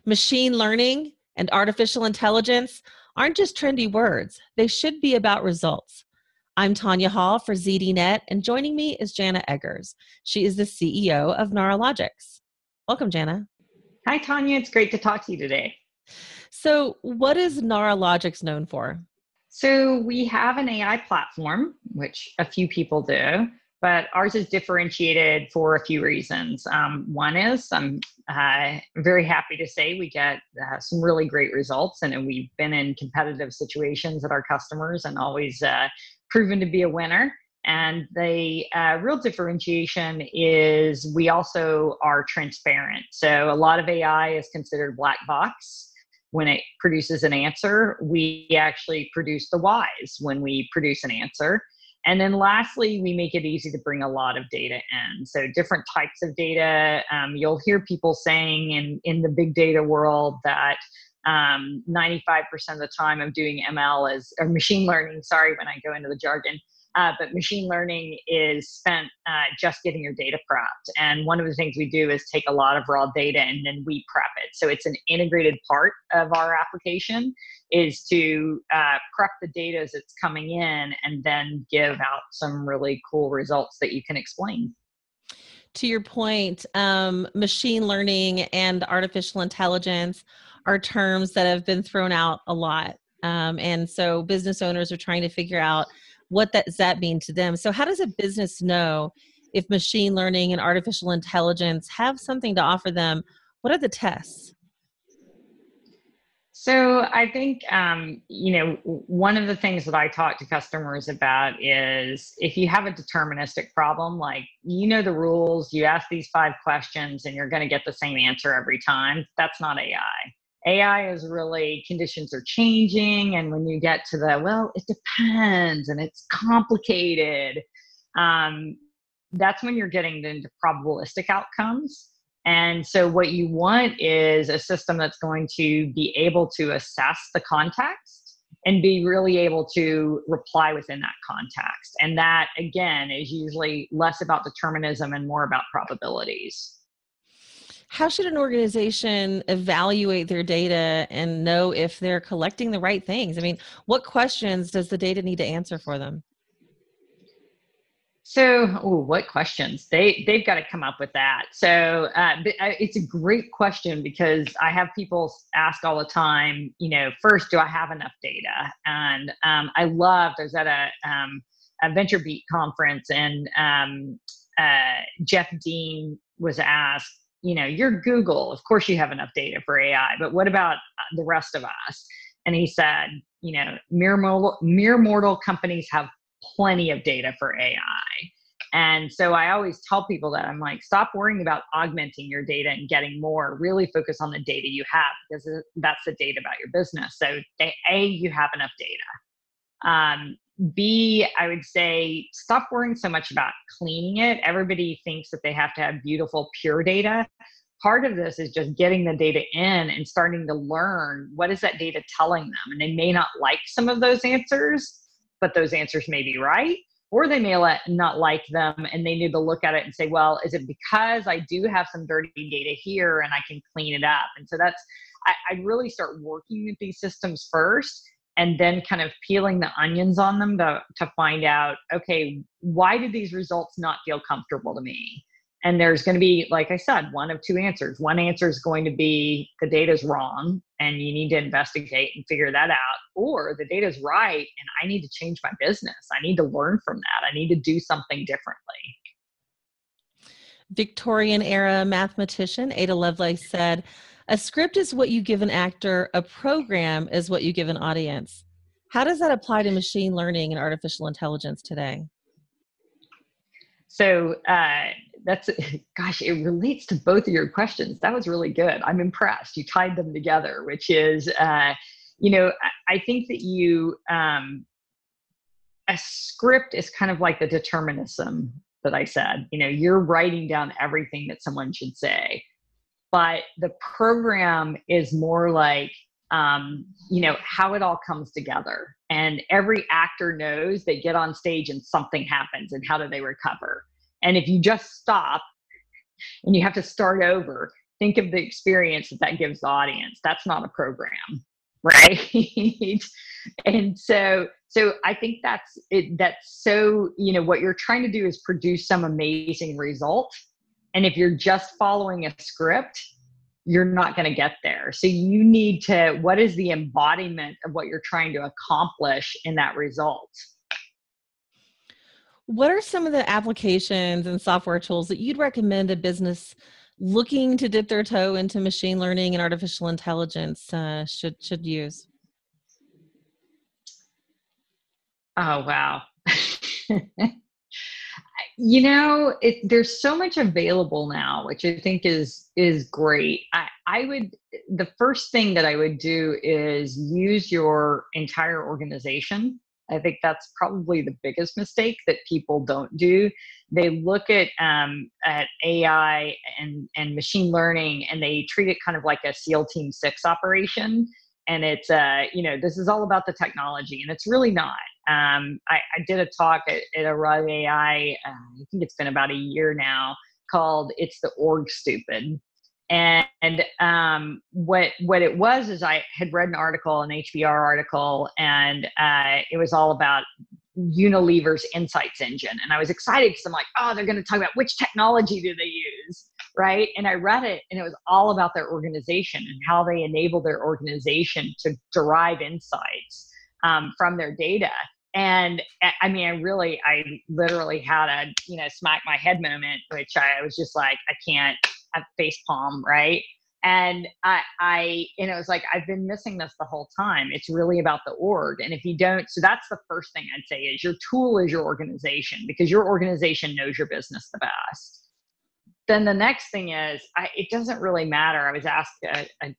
Machine learning and artificial intelligence aren't just trendy words, they should be about results. I'm Tanya Hall for ZDNet, and joining me is Jana Eggers. She is the CEO of Neurologics. Welcome, Jana. Hi, Tanya. It's great to talk to you today. So, what is Neurologics known for? So we have an AI platform, which a few people do, but ours is differentiated for a few reasons. One is I'm very happy to say we get some really great results, and we've been in competitive situations at our customers and always proven to be a winner. And the real differentiation is we also are transparent. So a lot of AI is considered black box. When it produces an answer, we actually produce the whys when we produce an answer. And then lastly, we make it easy to bring a lot of data in. So different types of data. You'll hear people saying in the big data world that 95% of the time I'm doing or machine learning, sorry, when I go into the jargon. But machine learning is spent just getting your data prepped. And one of the things we do is take a lot of raw data and then we prep it. So it's an integrated part of our application is to prep the data as it's coming in and then give out some really cool results that you can explain. To your point, machine learning and artificial intelligence are terms that have been thrown out a lot. And so business owners are trying to figure out what does that mean to them. So how does a business know if machine learning and artificial intelligence have something to offer them? What are the tests? So I think, one of the things that I talk to customers about is if you have a deterministic problem, like, the rules, you ask these 5 questions and you're going to get the same answer every time. That's not AI. AI is really conditions are changing. And when you get to it depends and it's complicated, that's when you're getting into probabilistic outcomes. And so what you want is a system that's going to be able to assess the context and be really able to reply within that context. And that, again, is usually less about determinism and more about probabilities. How should an organization evaluate their data and know if they're collecting the right things? I mean, what questions does the data need to answer for them? So, what questions? They've got to come up with that. So it's a great question because I have people ask all the time, first, do I have enough data? And I was at a Venture Beat conference and Jeff Dean was asked, you're Google, of course you have enough data for AI, but what about the rest of us? And he said, mere mortal companies have plenty of data for AI. And so I always tell people that I'm like, stop worrying about augmenting your data and getting more, really focus on the data you have because that's the data about your business. So A, you have enough data. B, I would say stop worrying so much about cleaning it. Everybody thinks that they have to have beautiful, pure data. Part of this is just getting the data in and starting to learn what is that data telling them. And they may not like some of those answers, but those answers may be right, or they may not like them and they need to look at it and say, well, is it because I do have some dirty data here and I can clean it up? And so I really start working with these systems first and then kind of peeling the onions on them to find out, okay, why did these results not feel comfortable to me? And there's going to be, like I said, one of 2 answers. One answer is going to be the data's wrong and you need to investigate and figure that out. Or the data's right and I need to change my business. I need to learn from that. I need to do something differently. Victorian era mathematician Ada Lovelace said, a script is what you give an actor, a program is what you give an audience. How does that apply to machine learning and artificial intelligence today? So gosh, it relates to both of your questions. That was really good. I'm impressed. You tied them together, which is, I think that a script is kind of like the determinism that I said. You're writing down everything that someone should say. But the program is more like, how it all comes together. And every actor knows they get on stage and something happens and how do they recover? And if you just stop and you have to start over, think of the experience that gives the audience. That's not a program, right? And so I think that's it. That's so, what you're trying to do is produce some amazing result. And if you're just following a script, you're not going to get there. So you need to, what is the embodiment of what you're trying to accomplish in that result? What are some of the applications and software tools that you'd recommend a business looking to dip their toe into machine learning and artificial intelligence should use? Oh, wow. There's so much available now, which I think is great. The first thing that I would do is use your entire organization. I think that's probably the biggest mistake that people don't do. They look at AI and machine learning, and they treat it kind of like a SEAL Team 6 operation. And it's, this is all about the technology, and it's really not. I did a talk at a Rug AI, I think it's been about a year now, called "It's the Org Stupid." And what it was is I had read an article, an HBR article, and it was all about Unilever's insights engine. And I was excited because I'm like, oh, they're going to talk about which technology do they use, right? And I read it, and it was all about their organization and how they enable their organization to derive insights from their data. And I mean, I literally had a, smack my head moment, which I was just like, I can't, face palm, right? And it was like, I've been missing this the whole time. It's really about the org. And if you don't, so that's the first thing I'd say is your tool is your organization, because your organization knows your business the best. Then the next thing is, it doesn't really matter. I was asked, I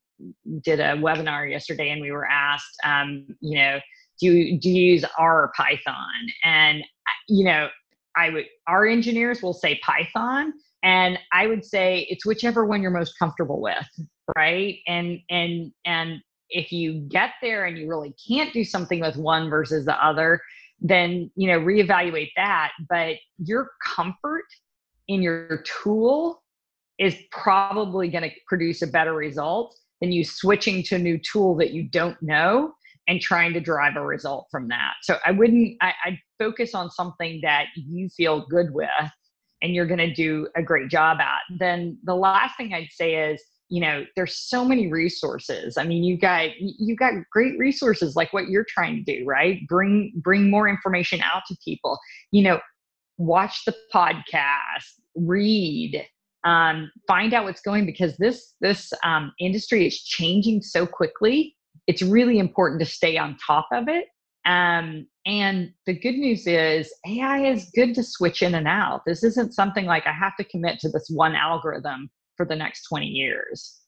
did a webinar yesterday, and we were asked, do you use R or Python? And, our engineers will say Python. And I would say it's whichever one you're most comfortable with, right? And if you get there and you really can't do something with one versus the other, then, reevaluate that. But your comfort in your tool is probably going to produce a better result than you switching to a new tool that you don't know and trying to drive a result from that. So I'd focus on something that you feel good with and you're going to do a great job at. Then the last thing I'd say is, there's so many resources. I mean, you got great resources like what you're trying to do, right? Bring more information out to people, watch the podcast, read, find out what's going, because this industry is changing so quickly. It's really important to stay on top of it. And the good news is AI is good to switch in and out. This isn't something like I have to commit to this one algorithm for the next 20 years.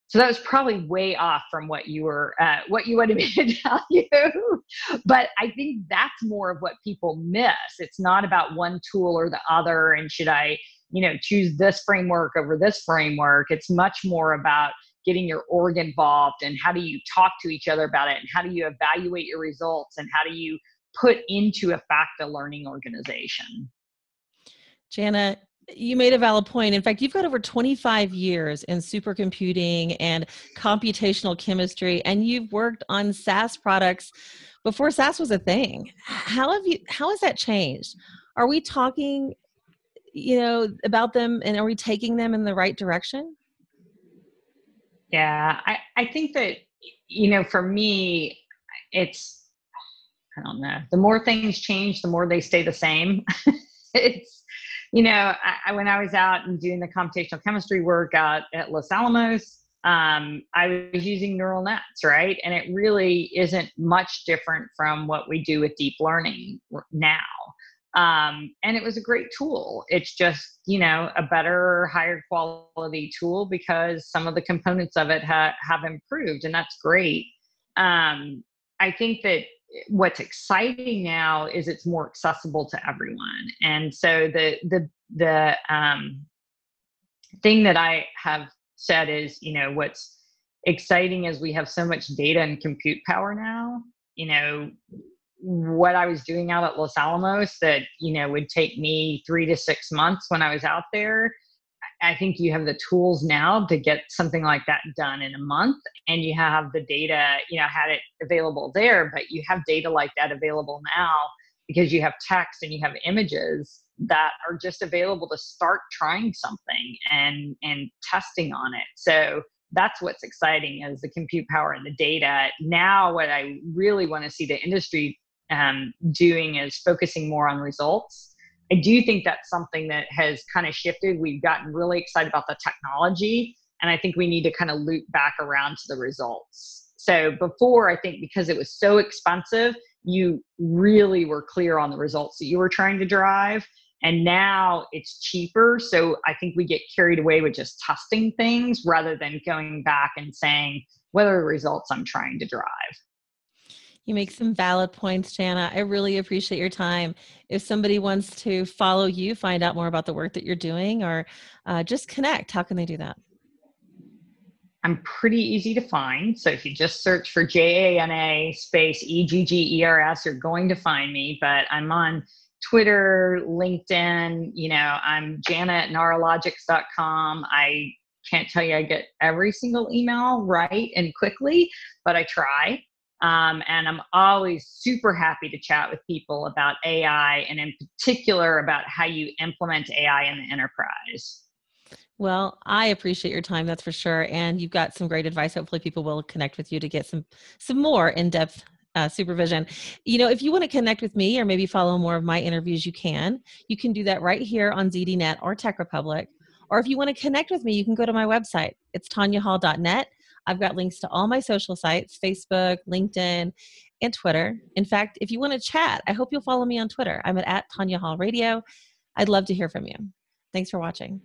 So that was probably way off from what you wanted me to tell you. But I think that's more of what people miss. It's not about one tool or the other. And should I, choose this framework over this framework? It's much more about getting your org involved, and how do you talk to each other about it, and how do you evaluate your results, and how do you put into effect a learning organization. Jana, you made a valid point. In fact, you've got over 25 years in supercomputing and computational chemistry, and you've worked on SaaS products before SaaS was a thing. How has that changed? Are we talking, about them, and are we taking them in the right direction? Yeah, I think that, for me, it's, I don't know, the more things change, the more they stay the same. It's, when I was out and doing the computational chemistry work out at Los Alamos, I was using neural nets, right? And it really isn't much different from what we do with deep learning now. And it was a great tool. It's just, a better, higher quality tool because some of the components of it have improved, and that's great. I think that what's exciting now is it's more accessible to everyone. And so the thing that I have said is, what's exciting is we have so much data and compute power now. What I was doing out at Los Alamos that, would take me 3 to 6 months when I was out there, I think you have the tools now to get something like that done in a month, and you have the data, had it available there, but you have data like that available now because you have text and you have images that are just available to start trying something and testing on it. So that's what's exciting, is the compute power and the data. Now, what I really want to see the industry doing is focusing more on results. I do think that's something that has kind of shifted. We've gotten really excited about the technology, and I think we need to kind of loop back around to the results. So before, I think because it was so expensive, you really were clear on the results that you were trying to drive. And now it's cheaper. So I think we get carried away with just testing things rather than going back and saying, what are the results I'm trying to drive? You make some valid points, Jana. I really appreciate your time. If somebody wants to follow you, find out more about the work that you're doing, or just connect, how can they do that? I'm pretty easy to find. So if you just search for JANA space EGGERS, you're going to find me. But I'm on Twitter, LinkedIn, I'm jana@neurologics.com. I can't tell you I get every single email right and quickly, but I try. And I'm always super happy to chat with people about AI, and in particular about how you implement AI in the enterprise. Well, I appreciate your time, that's for sure. And you've got some great advice. Hopefully people will connect with you to get some more in-depth supervision. If you want to connect with me or maybe follow more of my interviews, you can. You can do that right here on ZDNet or Tech Republic. Or if you want to connect with me, you can go to my website. It's tanyahall.net. I've got links to all my social sites, Facebook, LinkedIn, and Twitter. In fact, if you want to chat, I hope you'll follow me on Twitter. I'm at Tanya Hall Radio. I'd love to hear from you. Thanks for watching.